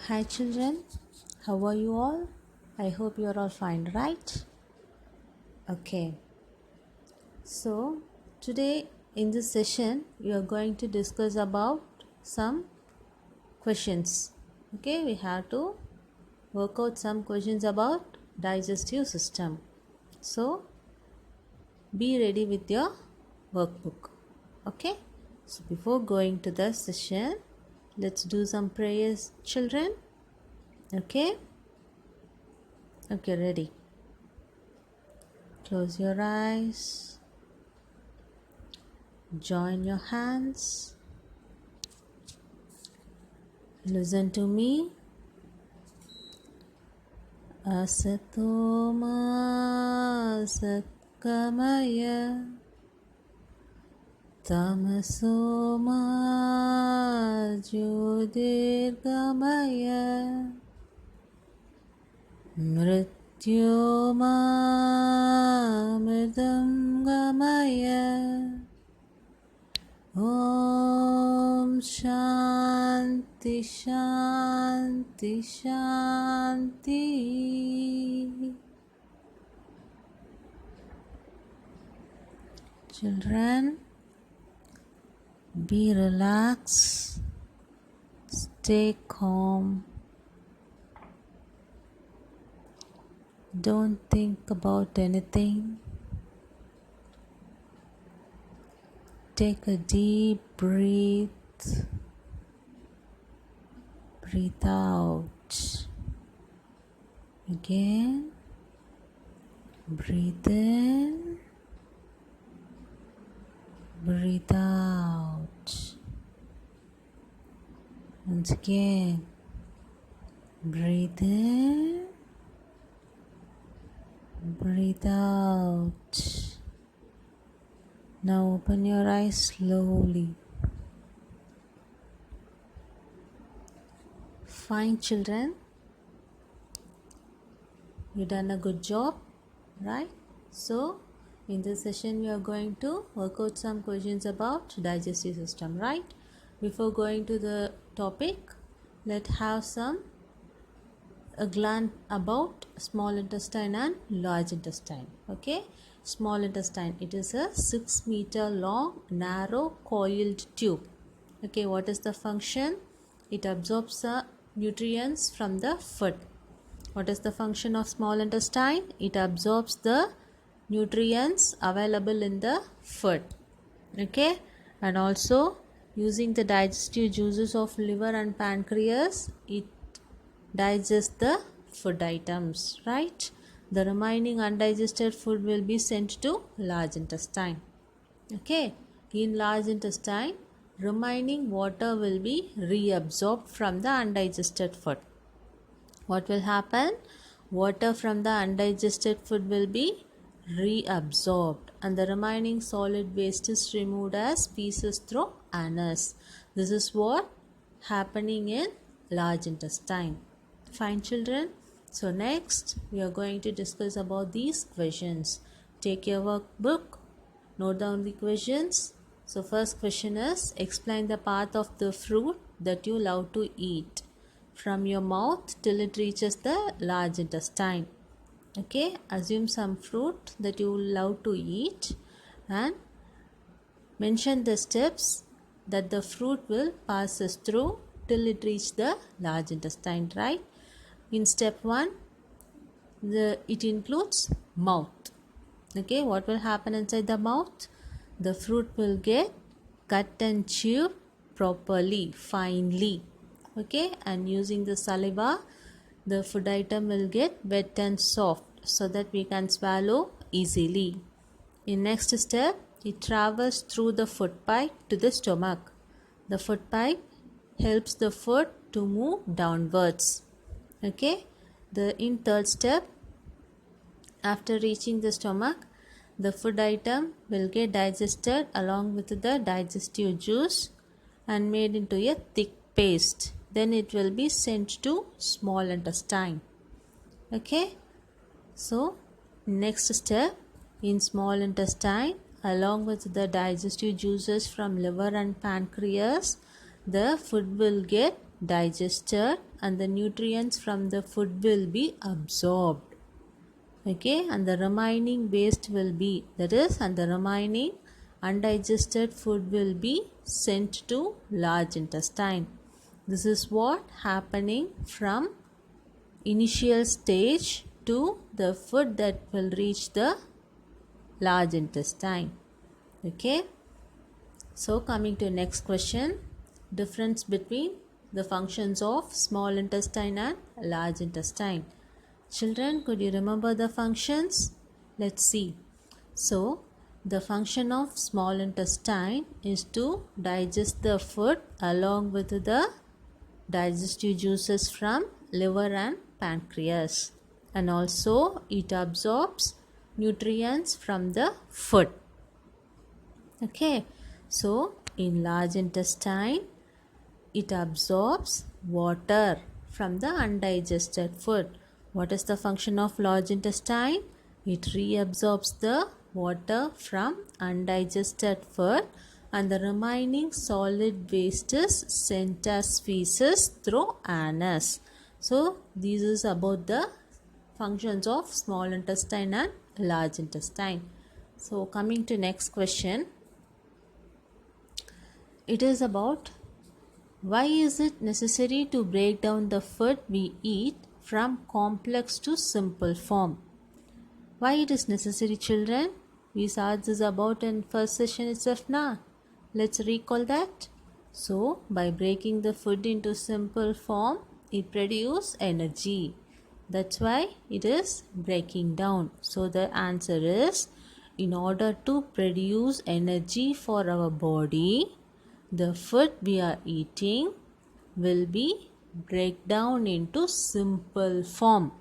Hi children, how are you all? I hope you are all fine, right? Okay, so today in this session we are going to discuss about some questions. Okay, we have to work out some questions about digestive system. So be ready with your workbook. Okay, so before going to the session, let's do some prayers, children. Okay, ready. Close your eyes, join your hands, listen to me. Asatoma Satkamaya Tamasoma Jyotirgamaya Mrityoma Mridamgamaya Om Shanti Shanti Shanti. Children, be relaxed, stay calm, don't think about anything. Take a deep breath. Breathe out. Again. Breathe in. Breathe out. Once again. Breathe in. Breathe out. Now open your eyes slowly. Fine, children. You done a good job, right? So, in this session, we are going to work out some questions about digestive system, right? Before going to the topic, let's have a glance about small intestine and large intestine. Okay, small intestine, it is a 6-meter long narrow coiled tube. Okay, what is the function? It absorbs the nutrients from the food. What is the function of small intestine? It absorbs the nutrients available in the food. Okay, and also using the digestive juices of liver and pancreas, it digests the food items, right? The remaining undigested food will be sent to large intestine. Okay, in large intestine, remaining water will be reabsorbed from the undigested food. What will happen? Water from the undigested food will be reabsorbed and the remaining solid waste is removed as feces through anus. This is what happening in large intestine. Fine, children. So next we are going to discuss about these questions. Take your workbook, note down the questions. So first question is, explain the path of the fruit that you love to eat from your mouth till it reaches the large intestine. Okay, assume some fruit that you love to eat and mention the steps that the fruit will passes through till it reaches the large intestine, right? In step 1, it includes mouth. Okay, what will happen inside the mouth? The fruit will get cut and chewed properly, finely. Okay, and using the saliva, the food item will get wet and soft so that we can swallow easily. In next step, it travels through the food pipe to the stomach. The food pipe helps the food to move downwards. Okay, in third step, after reaching the stomach, the food item will get digested along with the digestive juice and made into a thick paste. Then it will be sent to small intestine. Okay, so next step, in small intestine, along with the digestive juices from liver and pancreas, the food will get digested and the nutrients from the food will be absorbed. Okay, and the remaining waste will be, that is, and the remaining undigested food will be sent to large intestine. This is what happening from initial stage to the food that will reach the large intestine. Okay, so coming to next question, difference between the functions of small intestine and large intestine. Children, could you remember the functions? Let's see. So the function of small intestine is to digest the food along with the digestive juices from liver and pancreas, and also it absorbs nutrients from the food. Okay, so in large intestine it absorbs water from the undigested food. What is the function of large intestine? It reabsorbs the water from undigested food and the remaining solid waste is sent as feces through anus. So this is about the functions of small intestine and large intestine. So coming to next question, it is about why is it necessary to break down the food we eat from complex to simple form? Why it is necessary, children? We saw this about in first session itself now. Let's recall that. So, by breaking the food into simple form, it produces energy. That's why it is breaking down. So, the answer is, in order to produce energy for our body, the food we are eating will be break down into simple form.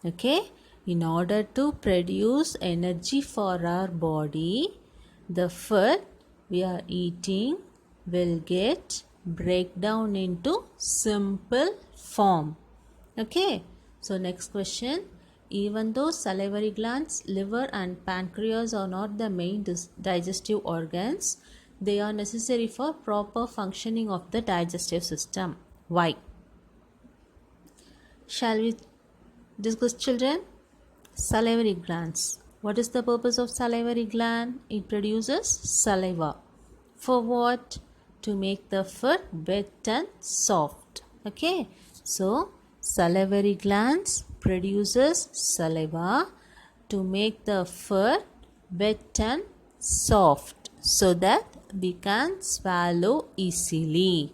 Okay, in order to produce energy for our body, the food we are eating will get break down into simple form. Okay, so next question. Even though salivary glands, liver and pancreas are not the main digestive organs, they are necessary for proper functioning of the digestive system. Why? Shall we discuss, children? Salivary glands. What is the purpose of salivary gland? It produces saliva. For what? To make the food wet and soft. Okay. So, salivary glands produces saliva to make the food wet and soft so that we can swallow easily.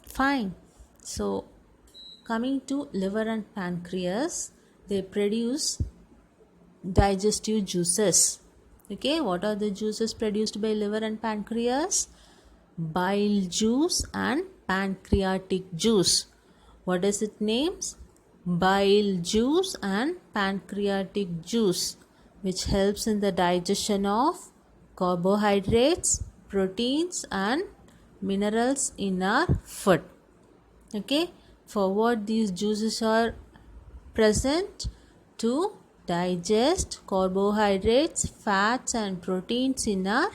Fine. So, coming to liver and pancreas, they produce digestive juices. Okay, what are the juices produced by liver and pancreas? Bile juice and pancreatic juice. What does it names? Bile juice and pancreatic juice, which helps in the digestion of carbohydrates, proteins and minerals in our food. Okay, for what these juices are present? To digest carbohydrates, fats and proteins in our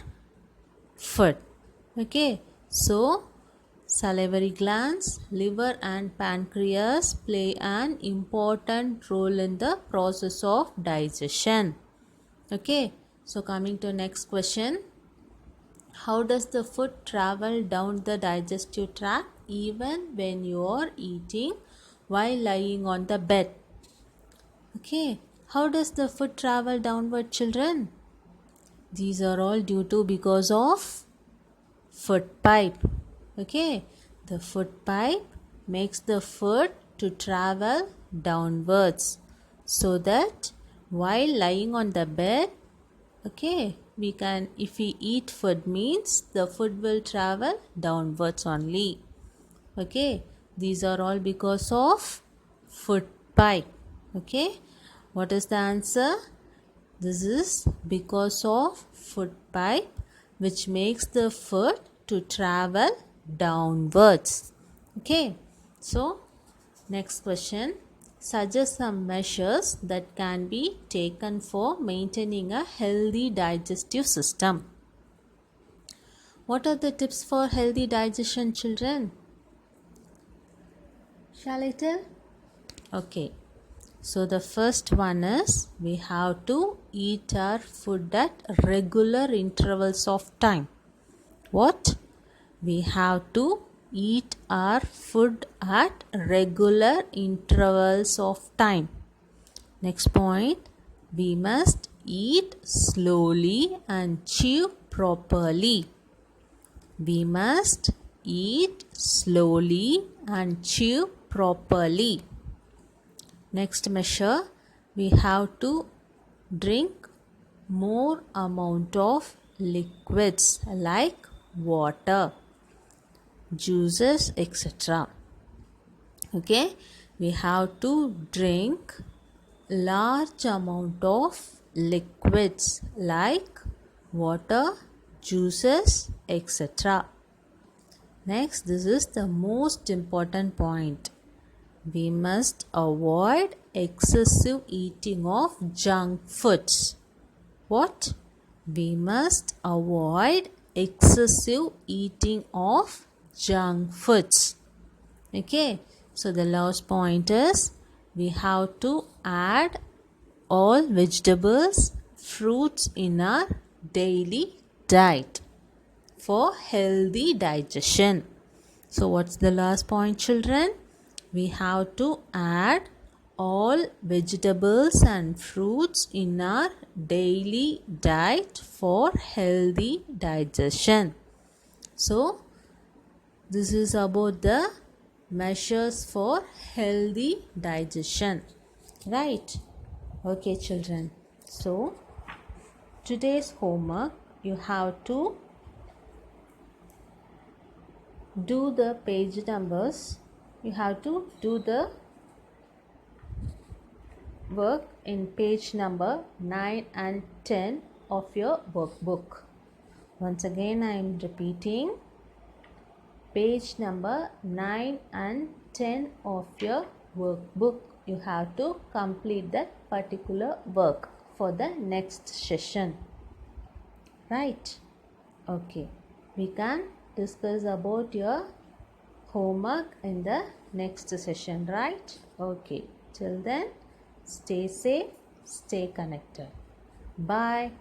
food. Okay, so salivary glands, liver and pancreas play an important role in the process of digestion. Okay, so coming to next question. How does the food travel down the digestive tract even when you are eating while lying on the bed? Okay, how does the food travel downward, children? These are all due to because of food pipe. Okay, the food pipe makes the food to travel downwards so that while lying on the bed, okay, we can, if we eat food means the food will travel downwards only. Okay, these are all because of food pipe. Okay, what is the answer? This is because of food pipe which makes the food to travel downwards. Okay, so next question. Suggest some measures that can be taken for maintaining a healthy digestive system. What are the tips for healthy digestion, children? Shall I tell? Okay. So the first one is we have to eat our food at regular intervals of time. What? We have to eat our food at regular intervals of time. Next point, we must eat slowly and chew properly. We must eat slowly and chew properly. Next measure, we have to drink more amount of liquids like water, juices, etc. Okay, we have to drink large amount of liquids like water, juices, etc. Next, this is the most important point. We must avoid excessive eating of junk foods. What? We must avoid excessive eating of junk foods. Okay, so the last point is we have to add all vegetables, fruits in our daily diet for healthy digestion. So what's the last point, children? We have to add all vegetables and fruits in our daily diet for healthy digestion. So this is about the measures for healthy digestion, right? Okay, children. So today's homework, you have to do the page numbers. You have to do the work in page number 9 and 10 of your workbook. Once again, I am repeating page number 9 and 10 of your workbook. You have to complete that particular work for the next session. Right? Okay. We can discuss about your homework in the next session, right? Okay. Till then, stay safe, stay connected. Bye.